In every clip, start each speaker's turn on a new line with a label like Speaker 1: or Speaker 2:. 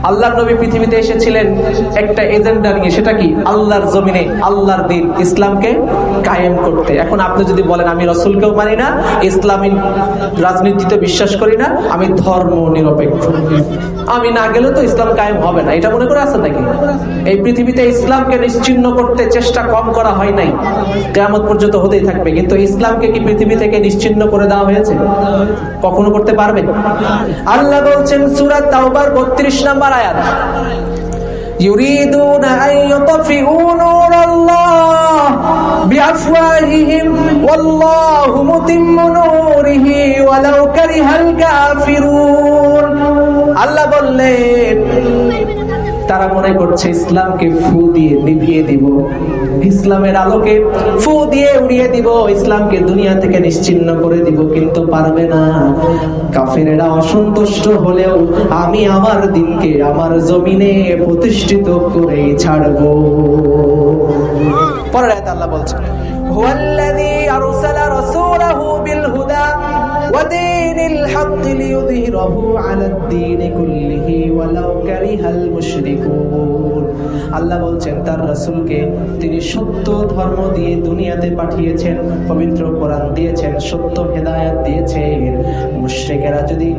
Speaker 1: আল্লাহর নবী পৃথিবীতে এসেছিলেন একটা এজেন্ডা নিয়ে, সেটা কি? আল্লাহর জমিনে আল্লাহর দিন ইসলামকে কায়েম করতে। এখন আপনি যদি বলেন আমি রাসূলকেও মানি না, ইসলামী রাজনীতিতে বিশ্বাস করি না, আমি ধর্ম নিরপেক্ষ, আমি না গেলে তো ইসলাম কায়েম হবে না, এটা মনে করে আছেন নাকি? এই পৃথিবীতে ইসলামকে নিশ্চিহ্ন করতে চেষ্টা কম করা হয় নাই, কিয়ামত পর্যন্ত হতেই থাকবে। কিন্তু ইসলামকে কি পৃথিবী থেকে নিশ্চিহ্ন করে দেওয়া হয়েছে? কখনো করতে পারবে? আল্লাহ বলছেন সূরা তাওবার ৩২ নম্বর আয়াত, ইউরিদুনা আন ইউতফিউ নূরাল্লাহ বিআফওয়াহিহিম ওয়াল্লাহু মুতিম্মু নূরিহি ওয়ালাউ কারিহাল কাফিরুন। আল্লাহ বললেন তারা মনে করছে ইসলামকে ফু দিয়ে নিভিয়ে দিব, ইসলামের আলোকে ফু দিয়ে উড়িয়ে দিব, ইসলামকে দুনিয়া থেকে নিশ্চিহ্ন করে দিব, কিন্তু পারবে না। কাফেরেরা অসন্তুষ্ট হলেও আমি আমার দিনকে আমার জমিনে প্রতিষ্ঠিত করে ছাড়বো। পরের আয়াতে আল্লাহ বলছেন হুয়াল্লাযী আরসালা রাসূলাহু বিল হুদা ওয়া দীনিল হক লিইয়ুযহিরাহু আলাদ দীনি কুল্লিহি ওয়ালাউ কারিহাল মুশরিকুন। আল্লাহ বলছেন তার রাসূলকে তিনি সত্য ধর্ম দিয়ে দুনিয়াতে পাঠিয়েছেন, পবিত্র কোরআন দিয়েছেন, সত্য হেদায়েত দিয়েছেন। মুশরিকেরা যদি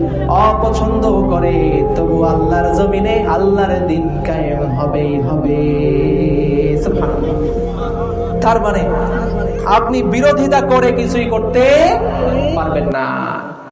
Speaker 1: অপছন্দ করে তবু আল্লাহর জমিনে আল্লাহর দ্বীন কায়েম হবেই হবে। সুবহানাল্লাহ। তার মানে আপনি বিরোধিতা করে কিছুই করতে পারবেন না।